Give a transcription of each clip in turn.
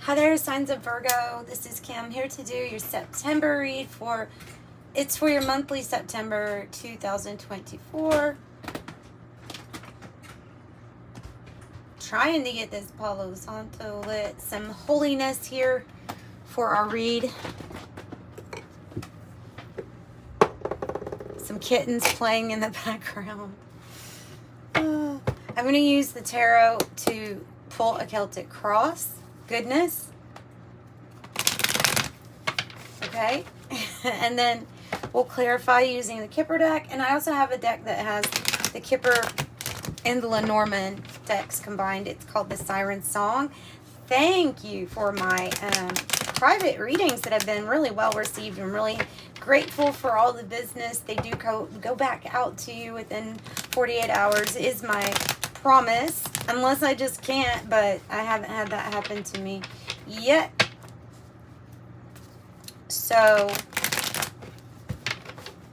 Hi there, signs of Virgo. This is Kim here to do your September read for your monthly September 2024. Trying to get this Palo Santo lit, some holiness here for our read. Some kittens playing in the background. I'm going to use the tarot to pull a Celtic cross. Goodness. Okay. And then we'll clarify using the Kipper deck. And I also have a deck that has the Kipper and the Lenormand decks combined. It's called the Siren Song. Thank you for my private readings that have been really well received. I'm really grateful for all the business. They do go back out to you within 48 hours is my promise, unless I just can't, but I haven't had that happen to me yet. So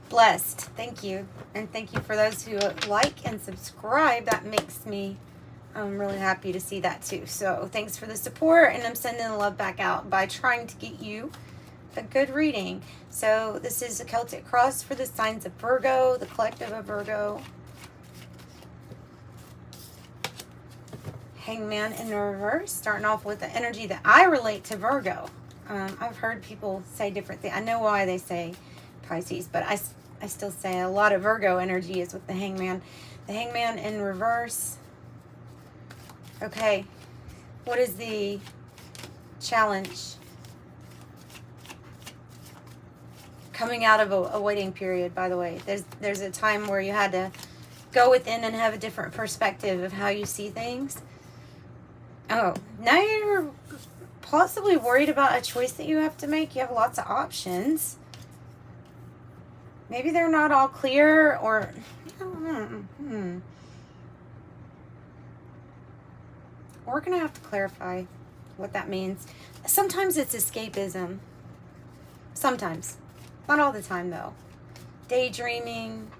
blessed. Thank you. And thank you for those who like and subscribe. That makes me really happy to see that too. So thanks for the support, and I'm sending the love back out by trying to get you a good reading. So this is a Celtic cross for the signs of Virgo, the collective of Virgo. Hangman in reverse, starting off with the energy that I relate to Virgo. I've heard people say different things. I know why they say Pisces, but I still say a lot of Virgo energy is with the Hangman. The Hangman in reverse. Okay, what is the challenge? Coming out of a waiting period, by the way. There's a time where you had to go within and have a different perspective of how you see things. Oh, now you're possibly worried about a choice that you have to make. You have lots of options. Maybe they're not all clear, or I don't know. We're going to have to clarify what that means. Sometimes it's escapism. Sometimes. Not all the time, though. Daydreaming.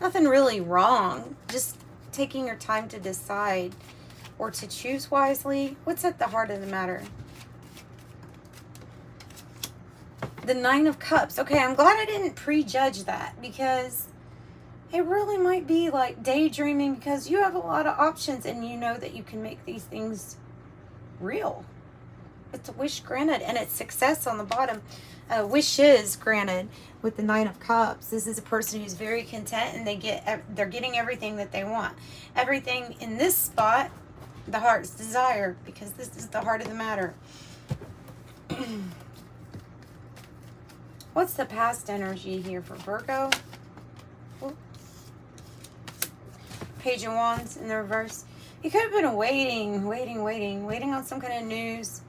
Nothing really wrong. Just taking your time to decide or to choose wisely. What's at the heart of the matter? The Nine of Cups. Okay, I'm glad I didn't prejudge that, because it really might be like daydreaming, because you have a lot of options and you know that you can make these things real. It's a wish granted, and it's success on the bottom. Wishes granted with the Nine of Cups. This is a person who's very content, and they're getting everything that they want. Everything in this spot, the heart's desire, because this is the heart of the matter. What's the past energy here for Virgo? Ooh. Page of Wands in the reverse. You could have been waiting on some kind of news.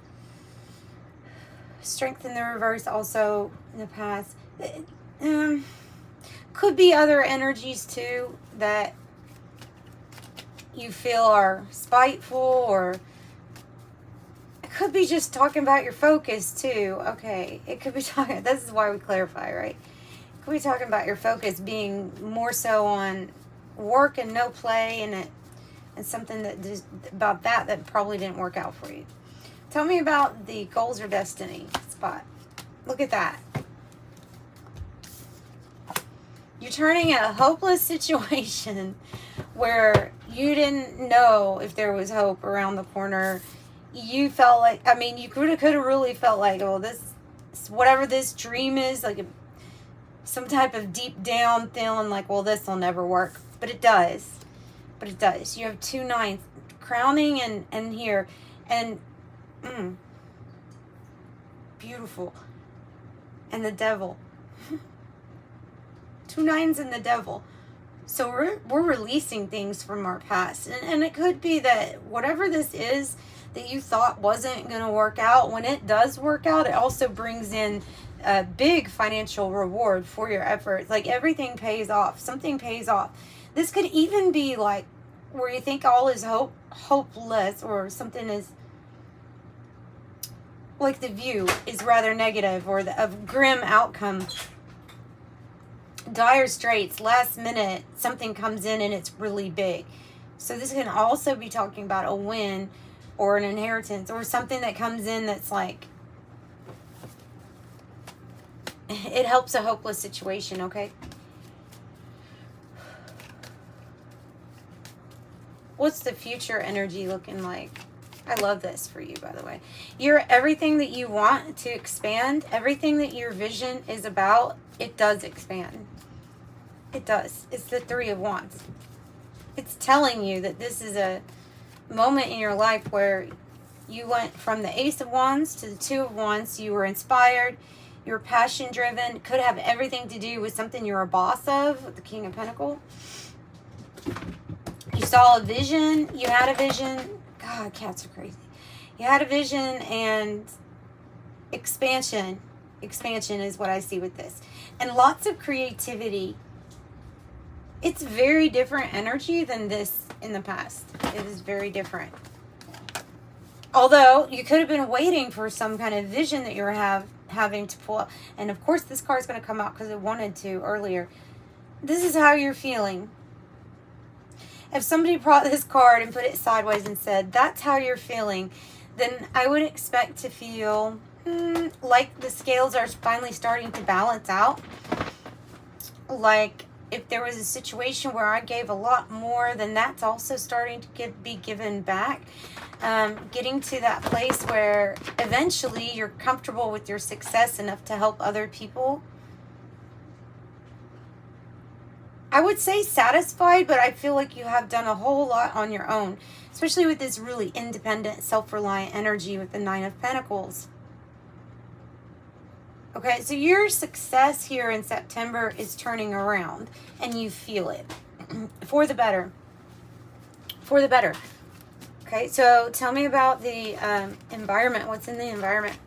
Strength in the reverse also in the past. Could be other energies too that you feel are spiteful, or it could be just talking about your focus too. Okay, it could be talking, this is why we clarify, right? It could be talking about your focus being more so on work and no play, and something that just about that probably didn't work out for you. Tell me about the goals or destiny spot. Look at that. You're turning a hopeless situation where you didn't know if there was hope around the corner. You felt like, I mean, you could have really felt like, oh, this, whatever this dream is, like some type of deep down feeling like, well, this will never work. But it does. But it does. You have 2 nines crowning and here. And beautiful. And the devil. 2 nines and the devil. So we're releasing things from our past. And it could be that whatever this is that you thought wasn't going to work out, when it does work out, it also brings in a big financial reward for your efforts. Like everything pays off. Something pays off. This could even be like where you think all is hopeless, or something is like the view is rather negative, or a grim outcome. Dire straits, last minute, something comes in and it's really big. So this can also be talking about a win or an inheritance or something that comes in that's like, it helps a hopeless situation, okay? What's the future energy looking like? I love this for you, by the way. You're everything that you want to expand, everything that your vision is about, it does expand. It does. It's the Three of Wands. It's telling you that this is a moment in your life where you went from the Ace of Wands to the Two of Wands. You were inspired. You were passion driven. Could have everything to do with something you're a boss of, the King of Pentacles. You saw a vision. You had a vision. God, cats are crazy. You had a vision and expansion. Expansion is what I see with this. And lots of creativity. It's very different energy than this in the past. It is very different. Although you could have been waiting for some kind of vision that you're having to pull up. And of course this card is going to come out because it wanted to earlier. This is how you're feeling. If somebody brought this card and put it sideways and said, that's how you're feeling, then I would expect to feel like the scales are finally starting to balance out. Like if there was a situation where I gave a lot more, then that's also starting to be given back. Getting to that place where eventually you're comfortable with your success enough to help other people. I would say satisfied, but I feel like you have done a whole lot on your own, especially with this really independent, self-reliant energy with the Nine of Pentacles. Okay, so your success here in September is turning around, and you feel it for the better. For the better. Okay, so tell me about the environment. What's in the environment?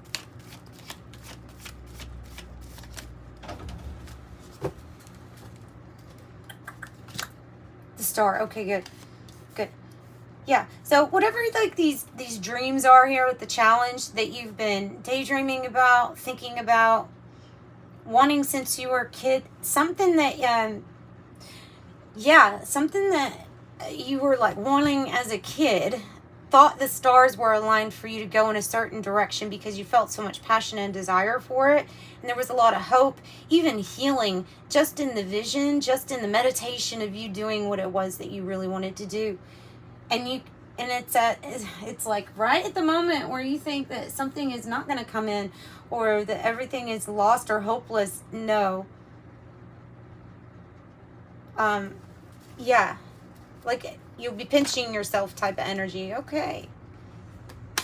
The Star. Okay, good. Good. Yeah, so whatever like these dreams are here with the challenge that you've been daydreaming about, thinking about, wanting since you were a kid, something that something that you were like wanting as a kid, thought the stars were aligned for you to go in a certain direction because you felt so much passion and desire for it, and there was a lot of hope, even healing, just in the vision, just in the meditation of you doing what it was that you really wanted to do. And it's like right at the moment where you think that something is not going to come in or that everything is lost or hopeless. No. Yeah. Like you'll be pinching yourself type of energy. Okay.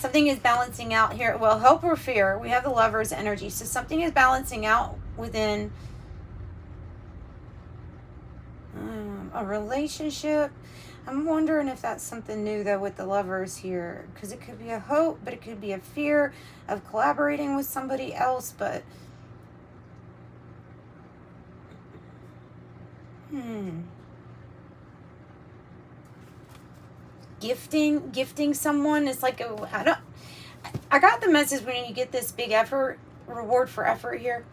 Something is balancing out here. Well, hope or fear. We have the Lover's energy. So something is balancing out within a relationship. I'm wondering if that's something new, though, with the Lovers here. Because it could be a hope, but it could be a fear of collaborating with somebody else. But, Gifting someone is like, I got the message when you get this big effort, reward for effort here.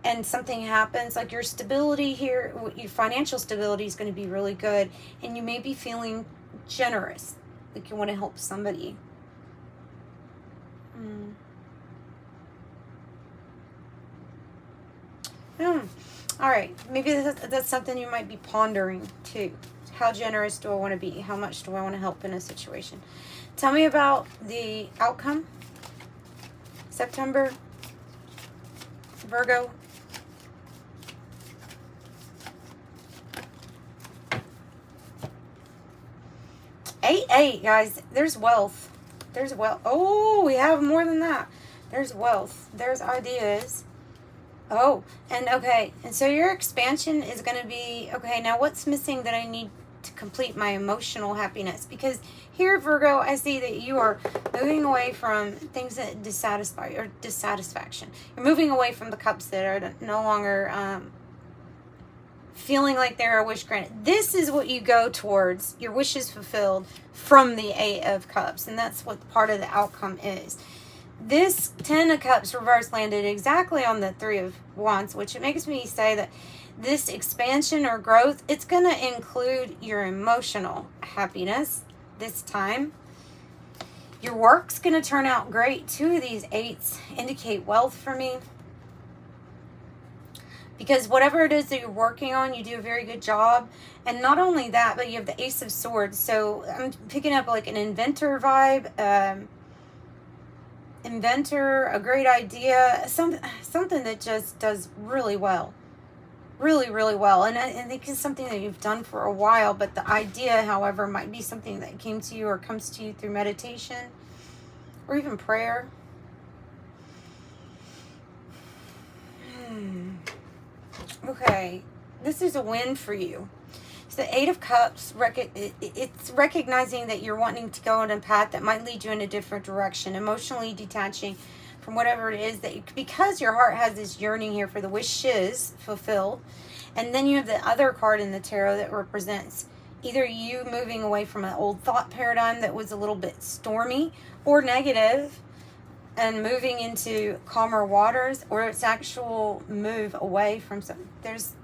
And something happens, like your stability here, your financial stability is going to be really good. And you may be feeling generous, like you want to help somebody. All right, maybe that's something you might be pondering too. How generous do I want to be? How much do I want to help in a situation? Tell me about the outcome. September, Virgo. 8-8, guys. There's wealth. There's wealth. Oh, we have more than that. There's wealth. There's ideas. Oh, and okay. And so your expansion is going to be, okay, now what's missing that I need to complete my emotional happiness? Because here, Virgo, I see that you are moving away from things that dissatisfy or dissatisfaction. You're moving away from the cups that are no longer feeling like they're a wish granted. This is what you go towards, your wishes fulfilled from the Eight of Cups. And that's what part of the outcome is. This 10 of Cups reverse landed exactly on the 3 of Wands, which it makes me say that this expansion or growth, it's going to include your emotional happiness this time. Your work's going to turn out great. 2 of these 8s indicate wealth for me. Because whatever it is that you're working on, you do a very good job. And not only that, but you have the Ace of Swords. So I'm picking up like an inventor vibe. Inventor, a great idea. Something that just does really well. Really, really well. And I think it's something that you've done for a while. But the idea, however, might be something that came to you or comes to you through meditation. Or even prayer. Okay, this is a win for you. So the 8 of Cups, it's recognizing that you're wanting to go on a path that might lead you in a different direction, emotionally detaching from whatever it is that because your heart has this yearning here for the wishes fulfilled. And then you have the other card in the tarot that represents either you moving away from an old thought paradigm that was a little bit stormy or negative, and moving into calmer waters, or it's actual move away from there's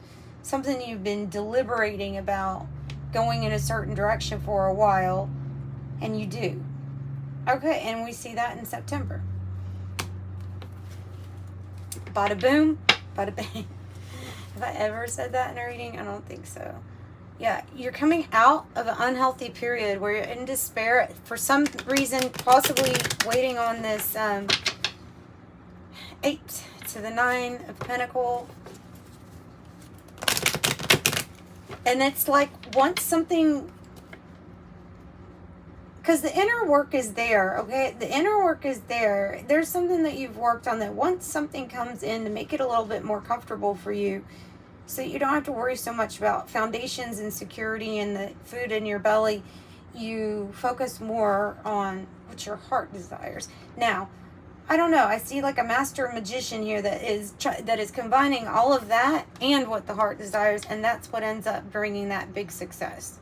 something you've been deliberating about going in a certain direction for a while, and you do. Okay, and we see that in September. Bada boom, bada bang. Have I ever said that in a reading? I don't think so. Yeah, you're coming out of an unhealthy period where you're in despair for some reason, possibly waiting on this 8 to the 9 of Pentacles. And it's like once something, because the inner work is there, okay? The inner work is there. There's something that you've worked on that once something comes in to make it a little bit more comfortable for you, so you don't have to worry so much about foundations and security and the food in your belly. You focus more on what your heart desires. Now, I don't know. I see like a master magician here that is combining all of that and what the heart desires, and that's what ends up bringing that big success.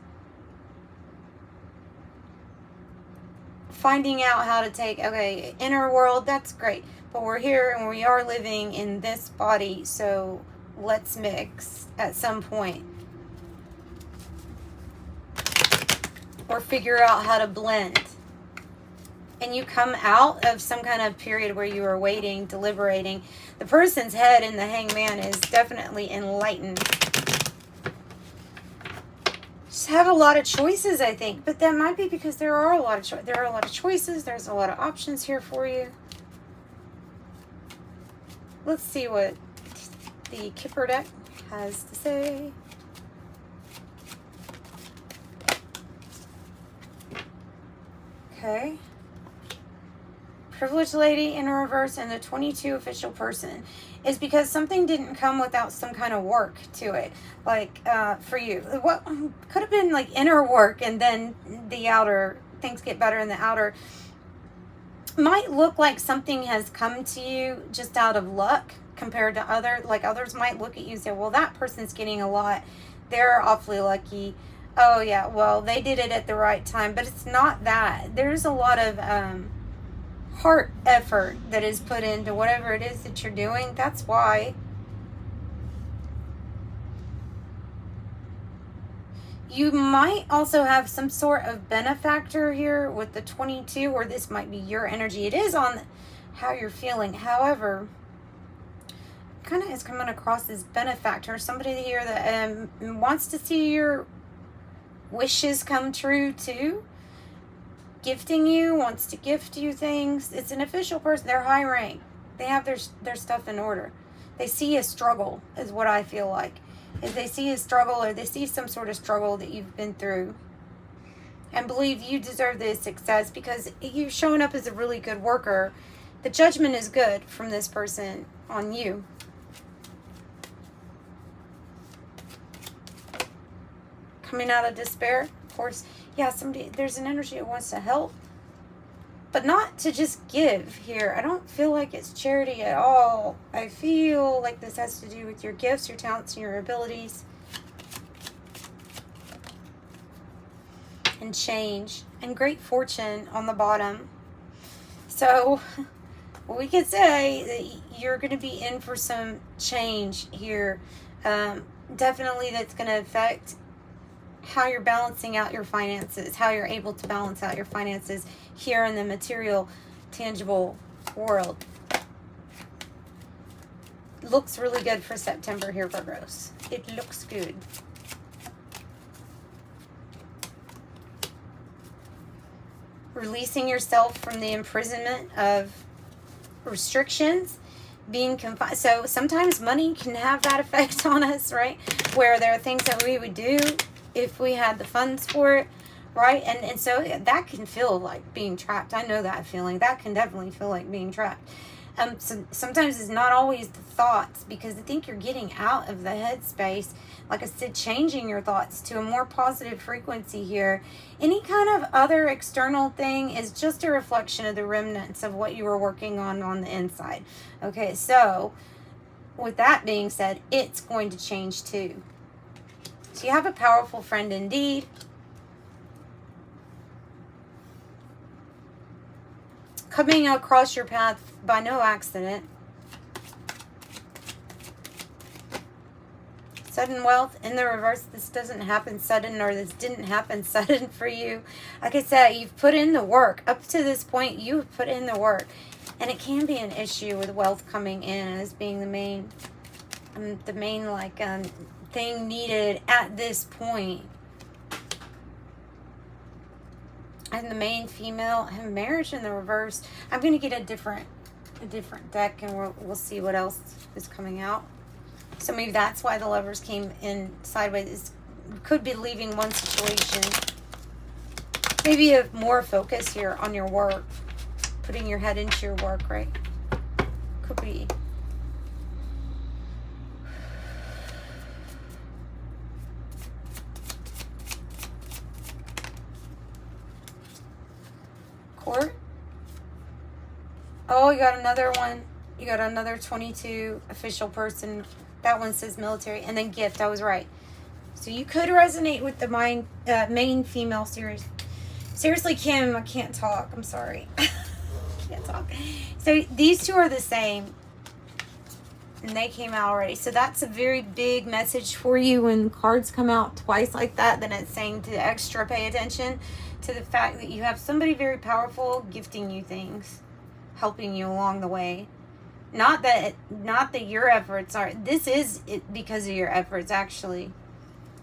Finding out how to take, okay, inner world, that's great, but we're here and we are living in this body, so let's mix at some point. Or figure out how to blend. And you come out of some kind of period where you are waiting, deliberating. The person's head in the Hangman is definitely enlightened. Just have a lot of choices, I think. But that might be because there are a lot of choices. There's a lot of options here for you. Let's see what the Kipper deck has to say. Okay. Privileged Lady in reverse and the 22 official person is because something didn't come without some kind of work to it. Like for you, what could have been like inner work, and then the outer, things get better in the outer. Might look like something has come to you just out of luck compared to others might look at you and say, well, that person's getting a lot. They're awfully lucky. Oh yeah, well, they did it at the right time. But it's not that. There's a lot of heart effort that is put into whatever it is that you're doing. That's why. You might also have some sort of benefactor here with the 22, or this might be your energy. It is on how you're feeling. However, kind of is coming across as benefactor, somebody here that wants to see your wishes come true too. Gifting you, wants to gift you things. It's an official person. They're high rank. They have their stuff in order. They see a struggle is what I feel like. If they see a struggle, or they see some sort of struggle that you've been through, and believe you deserve this success because you've shown up as a really good worker. The judgment is good from this person on you. Coming out of despair, of course. Yeah, there's an energy that wants to help, but not to just give here. I don't feel like it's charity at all. I feel like this has to do with your gifts, your talents, and your abilities. And change. And great fortune on the bottom. So we could say that you're going to be in for some change here. Definitely that's going to affect how you're balancing out your finances, how you're able to balance out your finances here in the material, tangible world. Looks really good for September here, Virgos. It looks good. Releasing yourself from the imprisonment of restrictions, being confined. So sometimes money can have that effect on us, right? Where there are things that we would do if we had the funds for it, right? And so that can feel like being trapped. I know that feeling. That can definitely feel like being trapped. So sometimes it's not always the thoughts, because I think you're getting out of the headspace. Like I said, changing your thoughts to a more positive frequency here. Any kind of other external thing is just a reflection of the remnants of what you were working on the inside. Okay, so with that being said, it's going to change too. So you have a powerful friend indeed. Coming across your path by no accident. Sudden wealth in the reverse. This doesn't happen sudden, or this didn't happen sudden for you. Like I said, you've put in the work. Up to this point, you've put in the work. And it can be an issue with wealth coming in as being the main thing needed at this point. And the main female and marriage in the reverse. I'm going to get a different deck, and we'll see what else is coming out. So maybe that's why the Lovers came in sideways. It could be leaving one situation. Maybe a more focus here on your work. Putting your head into your work, right? Could be. Court. Oh, you got another one. You got another 22 official person. That one says military. And then gift. I was right. So you could resonate with the main female series. Seriously, Kim, I can't talk. I'm sorry. Can't talk. So these two are the same. And they came out already. So that's a very big message for you. When cards come out twice like that, then it's saying to extra pay attention to the fact that you have somebody very powerful gifting you things, helping you along the way. Not that your efforts are. This is it because of your efforts, actually.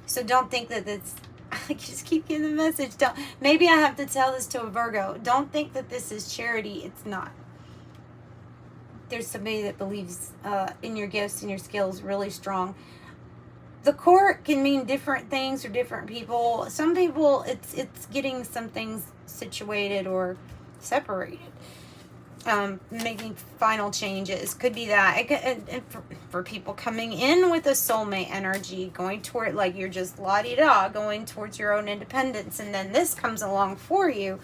So don't think that it's. I just keep getting the message. Maybe I have to tell this to a Virgo. Don't think that this is charity. It's not. There's somebody that believes in your gifts and your skills really strong. The court can mean different things for different people. Some people, it's getting some things situated or separated. Making final changes. Could be that. And for people coming in with a soulmate energy, going toward, like you're just la-di-da, going towards your own independence, and then this comes along for you,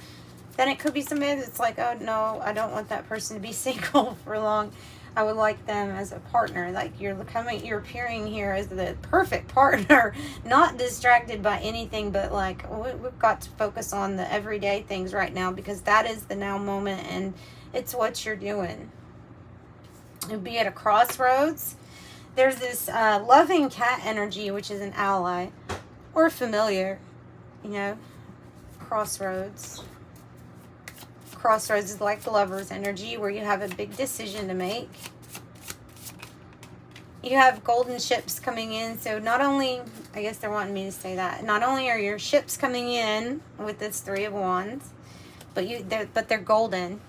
then it could be somebody that's like, oh no, I don't want that person to be single for long. I would like them as a partner. Like you're appearing here as the perfect partner, not distracted by anything, but like we've got to focus on the everyday things right now, because that is the now moment, and it's what you're doing. You'll be at a crossroads. There's this loving cat energy, which is an ally or familiar, crossroads. Crossroads is like the Lover's energy, where you have a big decision to make. You have golden ships coming in. So not only, I guess they're wanting me to say that, not only are your ships coming in with this Three of Wands, but they're golden.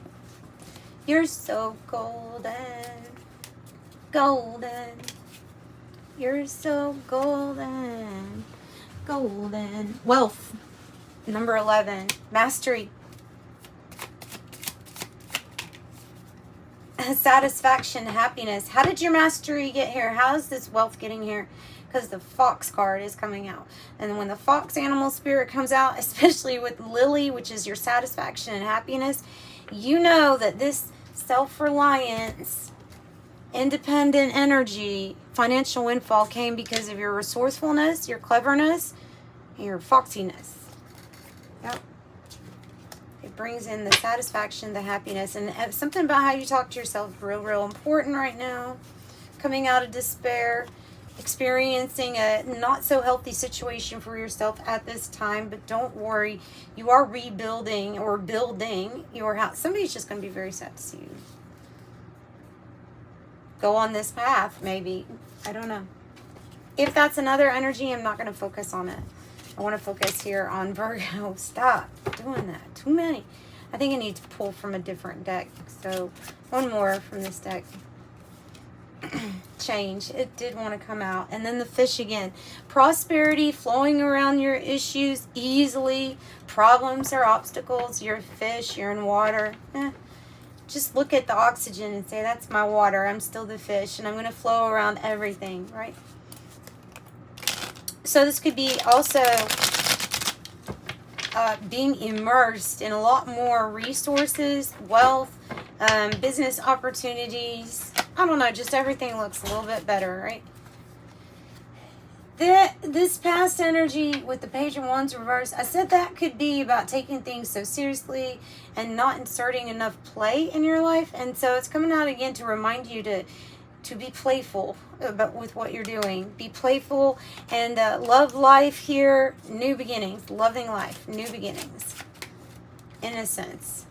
You're so golden. Golden. You're so golden. Golden. Wealth. Number 11. Mastery. Satisfaction, happiness. How did your mastery get here? How is this wealth getting here? Because the fox card is coming out. And when the fox animal spirit comes out, especially with Lily, which is your satisfaction and happiness, you know that this self-reliance, independent energy, financial windfall came because of your resourcefulness, your cleverness, and your foxiness. Yep. It brings in the satisfaction, the happiness, and something about how you talk to yourself is real, real important right now. Coming out of despair, experiencing a not so healthy situation for yourself at this time, but don't worry. You are rebuilding or building your house. Somebody's just going to be very sad to see you go on this path, maybe. I don't know. If that's another energy, I'm not going to focus on it. I want to focus here on Virgo. Stop doing that. Too many. I think I need to pull from a different deck. So one more from this deck. Change. It did want to come out. And then the fish again. Prosperity, flowing around your issues easily. Problems or obstacles. You're a fish. You're in water. Just look at the oxygen and say, that's my water. I'm still the fish. And I'm going to flow around everything, right? So this could be also being immersed in a lot more resources, wealth, business opportunities. I don't know, just everything looks a little bit better, right? This past energy with the Page of Wands reverse, I said that could be about taking things so seriously and not inserting enough play in your life. And so it's coming out again to remind you to be playful about with what you're doing. Be playful and love life here. New beginnings. Loving life. New beginnings. Innocence.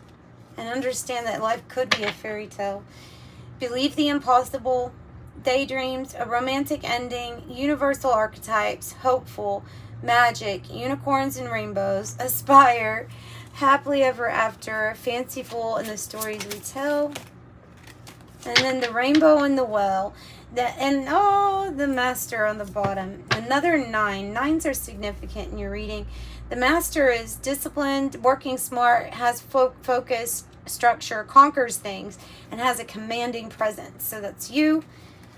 And understand that life could be a fairy tale. Believe the impossible. Daydreams. A romantic ending. Universal archetypes. Hopeful. Magic. Unicorns and rainbows. Aspire. Happily ever after. Fanciful in the stories we tell. And then the rainbow and the well. The master on the bottom. Another 9. 9s are significant in your reading. The master is disciplined, working smart, has focus, structure, conquers things, and has a commanding presence. So that's you.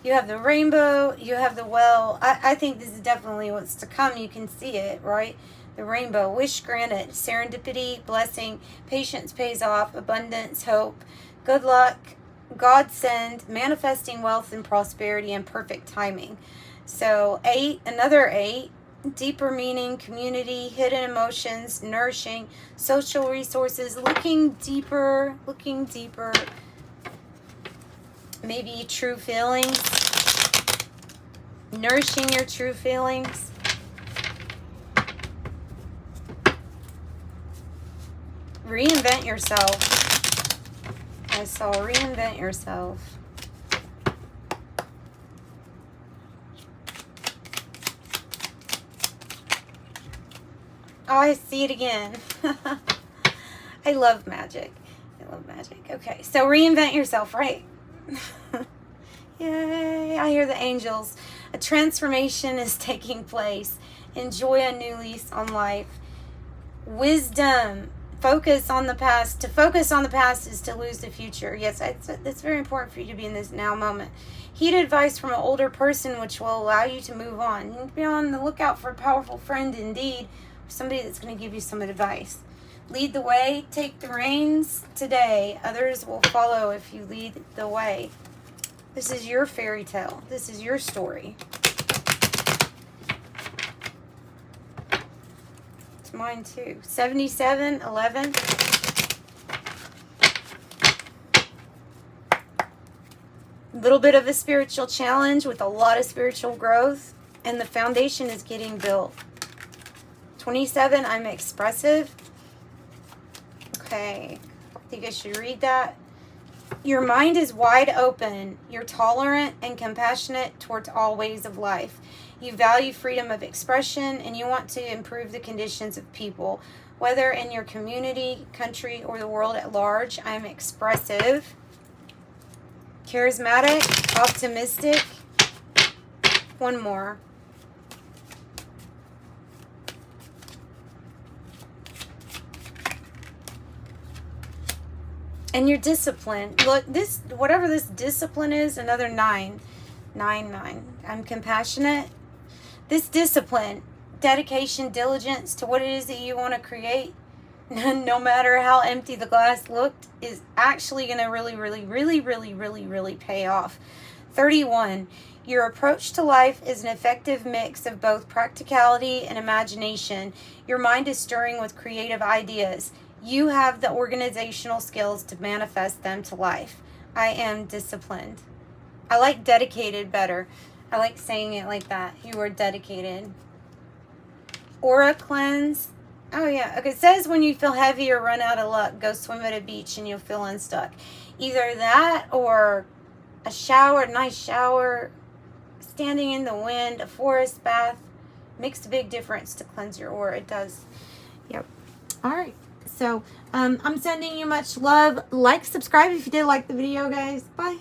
You have the rainbow. You have the well. I think this is definitely what's to come. You can see it, right? The rainbow. Wish granted. Serendipity, blessing, patience pays off, abundance, hope, good luck, godsend, manifesting wealth and prosperity, and perfect timing. So 8, another 8, deeper meaning, community, hidden emotions, nourishing, social resources, looking deeper, maybe true feelings, nourishing your true feelings. Reinvent yourself. I saw reinvent yourself. Oh, I see it again. I love magic. Okay, so reinvent yourself, right? Yay, I hear the angels. A transformation is taking place. Enjoy a new lease on life. Wisdom. Focus on the past. To focus on the past is to lose the future. Yes, it's very important for you to be in this now moment. Heed advice from an older person, which will allow you to move on. You need to be on the lookout for a powerful friend indeed. Somebody that's going to give you some advice. Lead the way. Take the reins today. Others will follow if you lead the way. This is your fairy tale. This is your story. Mine too. 7711. Little bit of a spiritual challenge with a lot of spiritual growth, and the foundation is getting built. 27, I'm expressive. Okay, I think I should read that. Your mind is wide open. You're tolerant and compassionate towards all ways of life. You value freedom of expression, and you want to improve the conditions of people, whether in your community, country, or the world at large. I'm expressive, charismatic, optimistic. One more. And you're disciplined. Look, this, whatever this discipline is, another 9. 9. I'm compassionate. This discipline, dedication, diligence to what it is that you want to create, no matter how empty the glass looked, is actually going to really pay off. 31. Your approach to life is an effective mix of both practicality and imagination. Your mind is stirring with creative ideas. You have the organizational skills to manifest them to life. I am disciplined. I like dedicated better. I like saying it like that. You are dedicated. Aura cleanse. Oh, yeah. Okay, it says when you feel heavy or run out of luck, go swim at a beach and you'll feel unstuck. Either that or a shower, nice shower, standing in the wind, a forest bath makes a big difference to cleanse your aura. It does. Yep. All right. So I'm sending you much love. Like, subscribe if you did like the video, guys. Bye.